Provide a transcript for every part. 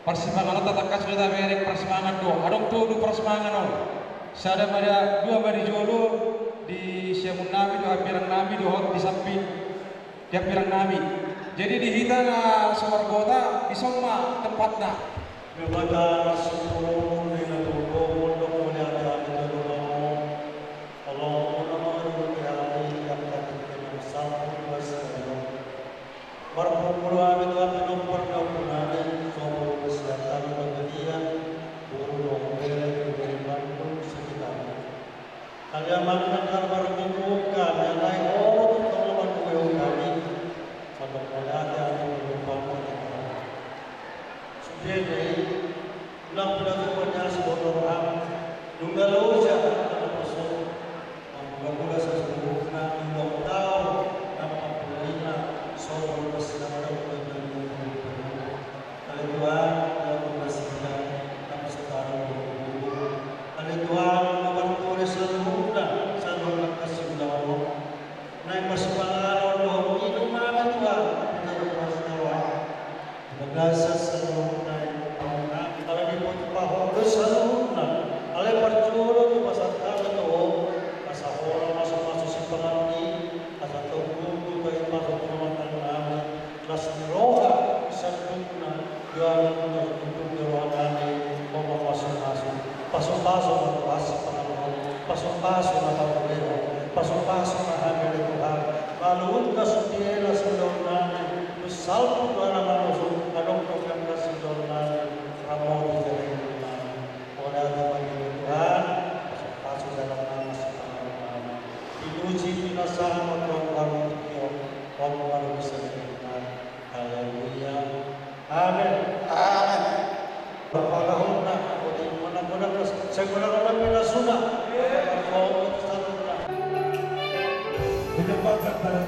Persimpangan tatakan sudah merek persimpangan do. Adong tuh du persimpangan no. Sada pada dua bari jolo di Siamun Nami do hampirang Nami do hot di samping di hampirang Nami. Jadi di hita na Sumargota di Soma tempatnya. Kepada seluruh dengan tubuh untuk mulia-mulia itu Allah menamai yang terkena satu wasallam. Berpuluh-puluh itu akan memperdaunkan soal kesehatan bagian burung beli Bandung sekitar. Kalian mendengar berbuka yang lain untuk teman-teman kami pada mulia yang berubah. Jadi, ulang pendapat sebuah orang nunggal uja karena masuk menggabungkan sesungguhnya untuk tahu apa pulihnya soal kesehatan dan kali Tuhan yang membersihkan kami sekarang berhubung kali Tuhan membantu seluruhnya selalu kasih dalam naik persembahan untuk hidup mana Tuhan kita berdoa berdoa seluruh kesaluna ale percuro di pasar itu asa orang masuk simpangan di asa tunggu baik masuk rumah tangga kelas roha sempurna jualan untuk ruangan mau pasang pasang hamil Tuhan lalu kasih sedonan besar Tuhan masuk adong program kasih sedonan ramon jadi oleh Tuhan pasuk dalam nama Tuhan diuji binasa mengorbankan orang bisa diterima. Haleluya amin amin berpagahuna mana-mana segala bila sudah ditempatkan pada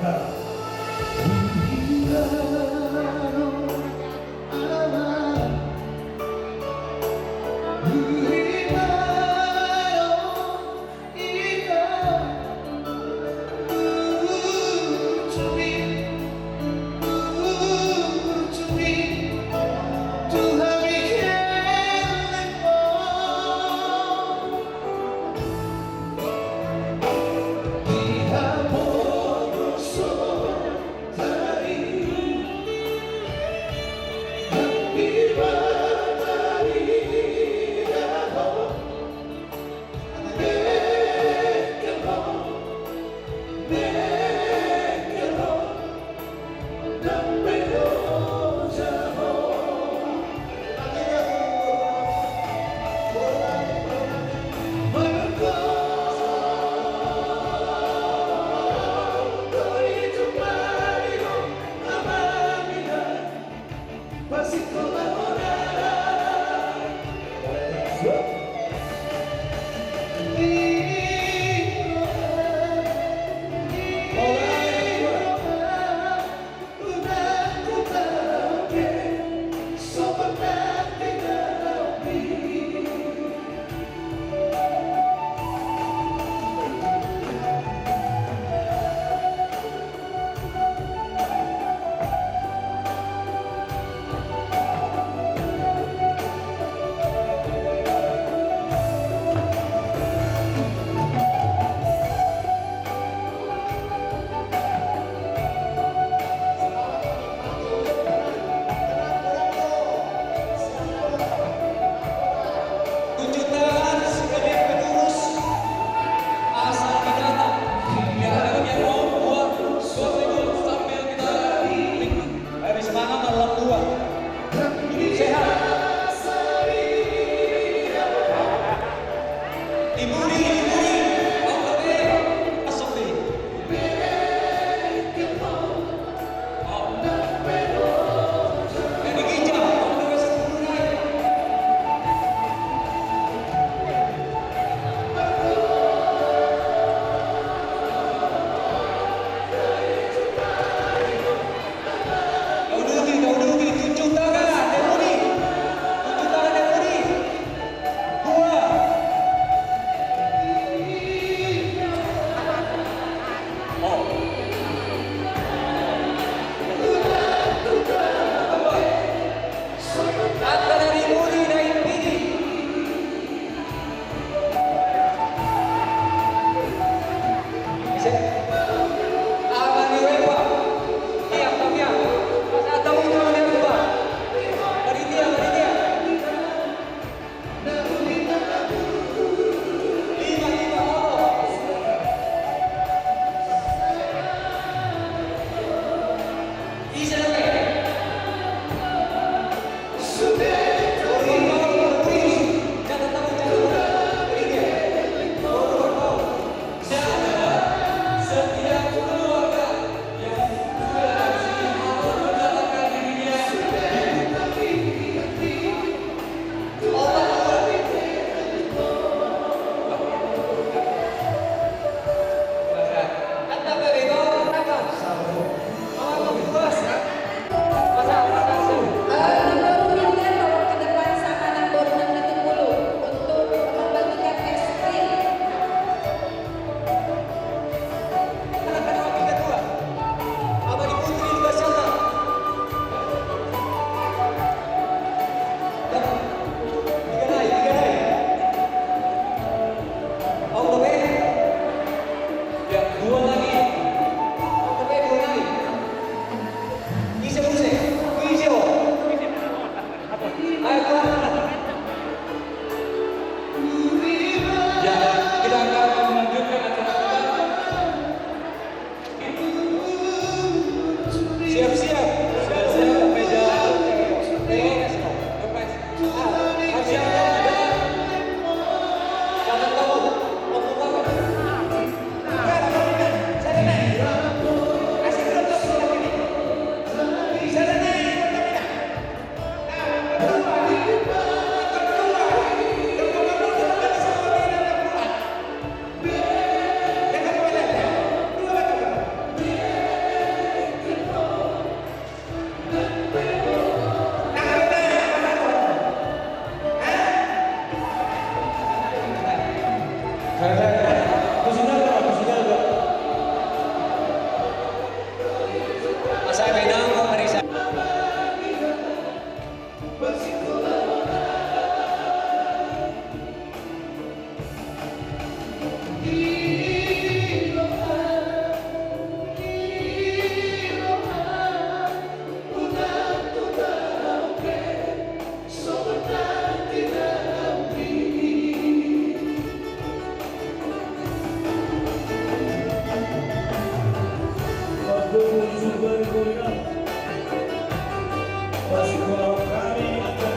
Masih kalau kami akan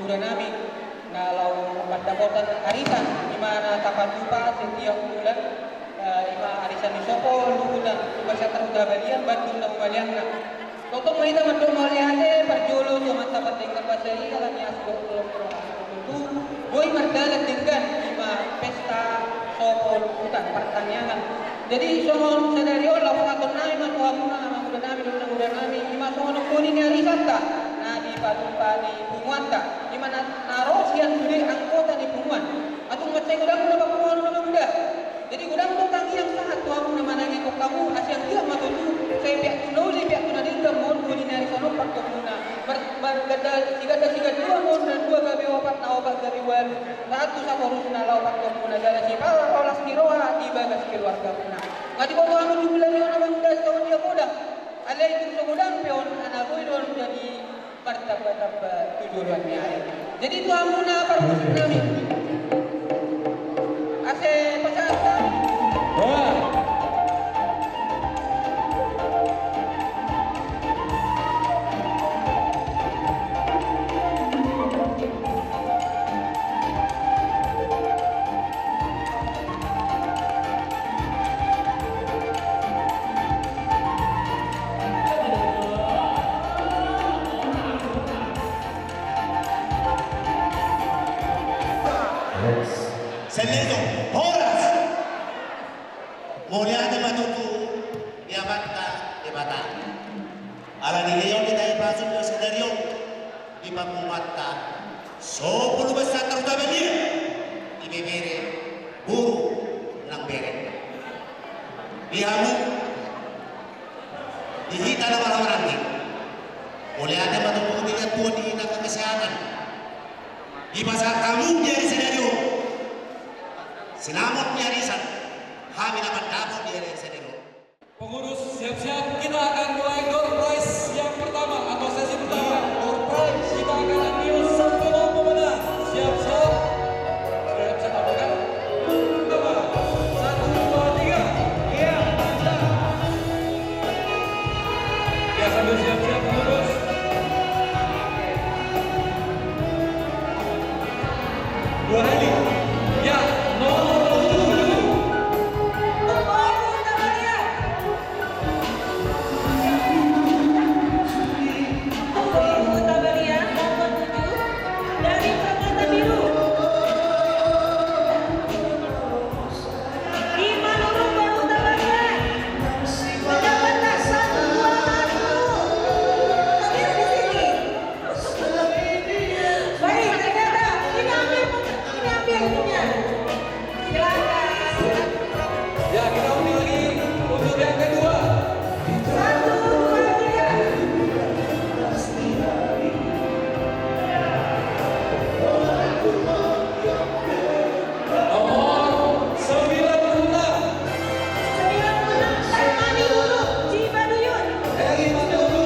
muda nami kalau pendapotan arisan di mana tapat lupa setiap bulan ima arisan di Sopo luhunan tugas terudah balian bantu na balian na totong malita madu maliane perjolo to matapat dengan bahasa alam ya sebelum itu boy mardalat dengan ima pesta Sopo luhunan pertanian jadi sohon sadari Allah fakatun nami matuhamuna muda nami ima sohon kuni ni arisan ta na di patumpa di bunguan ta di mana naros yang beli anggota di bunguan atau macam gudang na bunguan na muda jadi gudang tu tangi yang sangat tu aku nama nangis kau kamu asyik dia matu tu saya pihak tu noli pihak tu nanti kamu kuni ni hari sana parto kuna bergada tiga dua mon dan dua gabi wapat na wapat gabi wan satu sama urus na lau parto kuna jalan si pala pala sendiriwa tiba gas keluarga kuna ngati kau anu jumlah ni orang muda tahun dia muda alai itu segudang peon anak boy don jadi martabat tujuan ni jadi tu amuna parto kami ase pasal Senedo, horas. Mulia de matutu, diabata, debata. Ala ni leon kita ipasok ng senaryo, di pagmumata. So, puluh besar terudah belia, ibebere, buru, ng bere. Dihamu, dihita na orang-orang ni. Mulia de matutu, dilihat tuan di kesehatan. Di pasar kamu dari senaryo. Sinamot ni arisan, kami naman dapot di area senero. Pengurus siap-siap, kita akan mulai door prize yang pertama atau sesi pertama. Door prize kita akan ambil 10 pemenang. Siap-siap. Siap-siap apa kan? Pertama, 1, 2, 3. Iya, mantap. Ya, sambil siap-siap pengurus. Dua kali. Ya, nomor 7. Ya, kita undi lagi untuk yang kedua. Nomor 96. Heri Manurut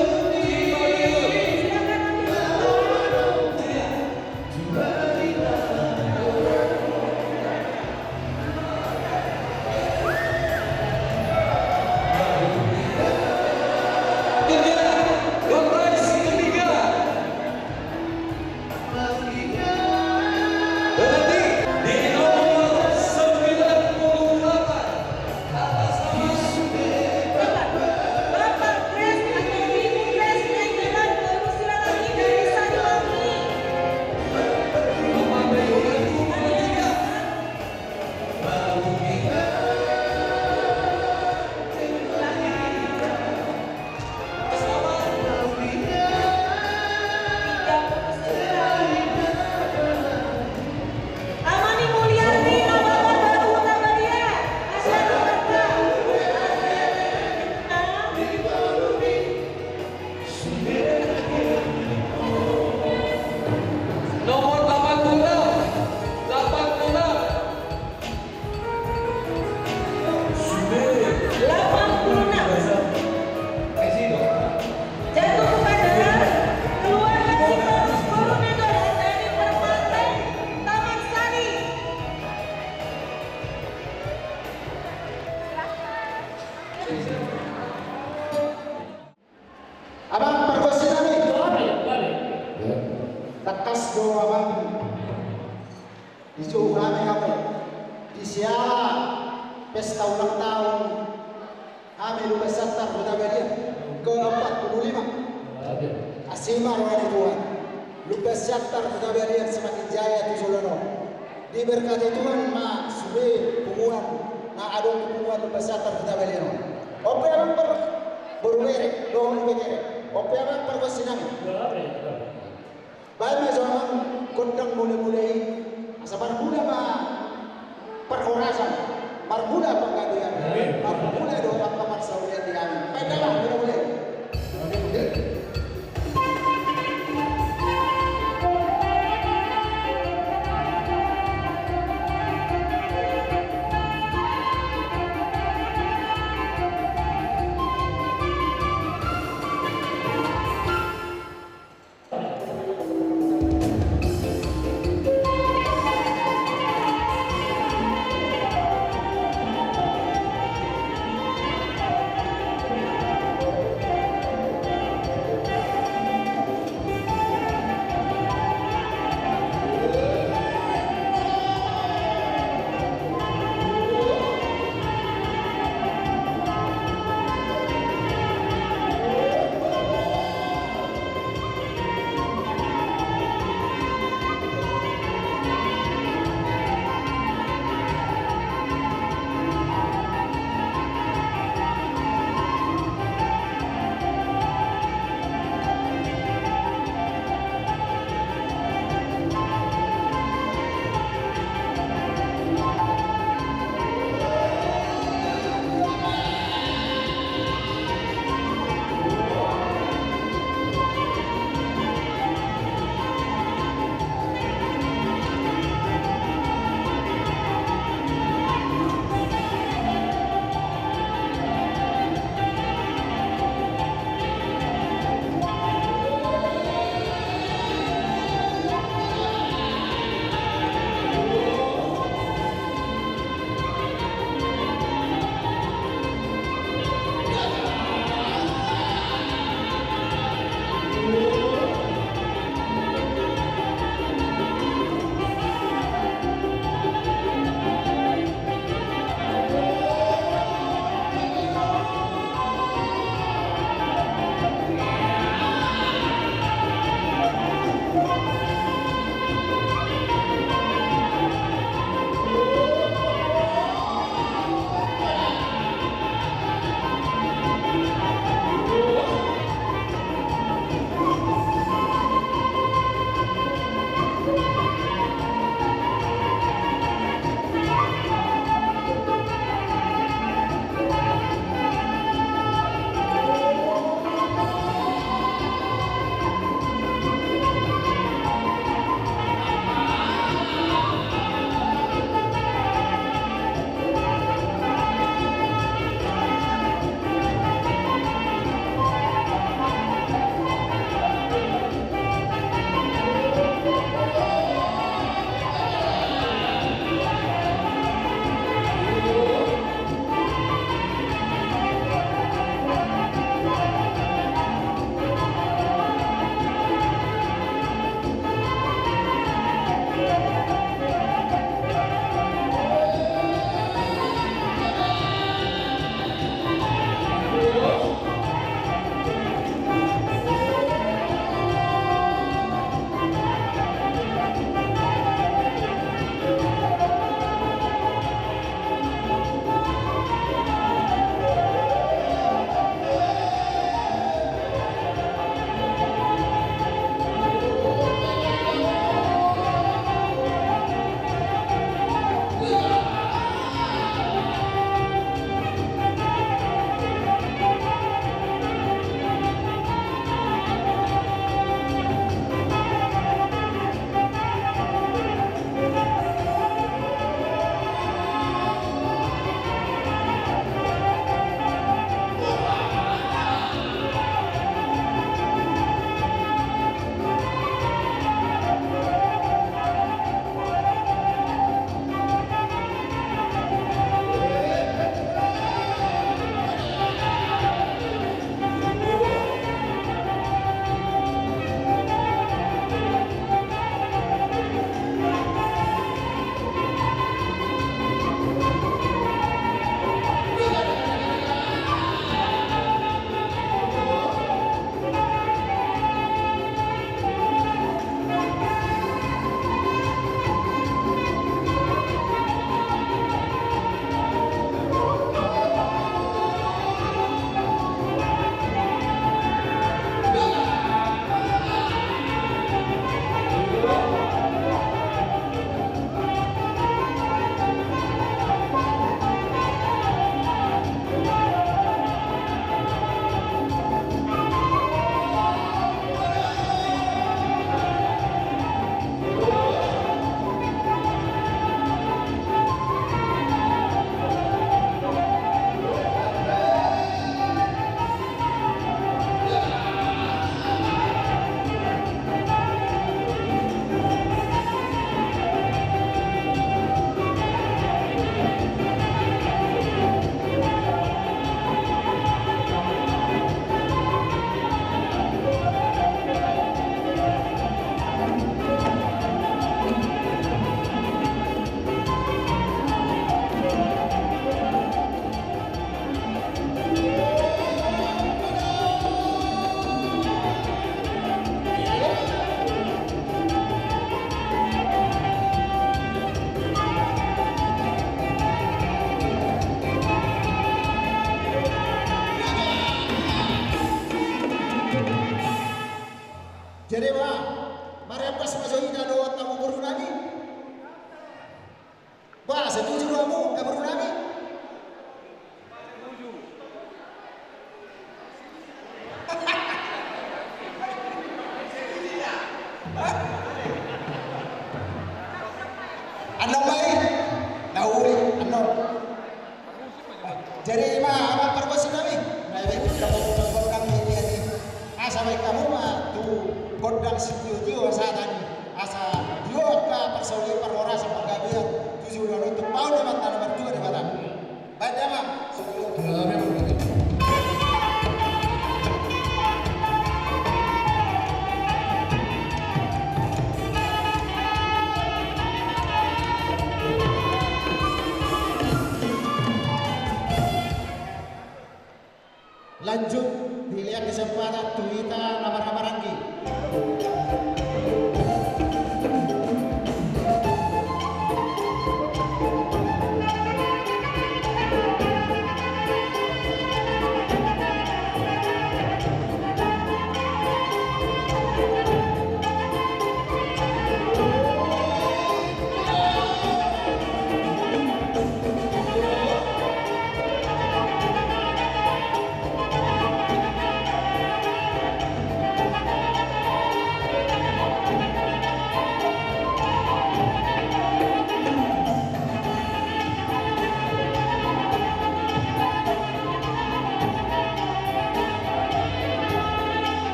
Abang perkuasi kami. Tekas doa Bang. Isu kami kami. Di siapa pesta ulang tahun kami lupa Santar Kota Belian ke-45. Asimar wahai Tuhan. Lupa Santar Kota Belian semakin jaya tu Solono. Diberkati Tuhan ma sube pumuan na adong pumuan lupa Santar Kota Belian. Opo yang berwere doang bekere. Opo yang perwasinami. Baik mas kondang mulai-mulai asabar muda ma perhorasan marmuda penggaduhan marmuda doa kamar saurian di kami baiklah mulai-mulai. Jadi apa perkosi kami? Nah itu dapat kodang ini ini. Asa baik kamu mah tu kodang sitiu asa tadi. Asa dia ka persauli perora sa paggabihan. Tujuh lalu tu mau dapat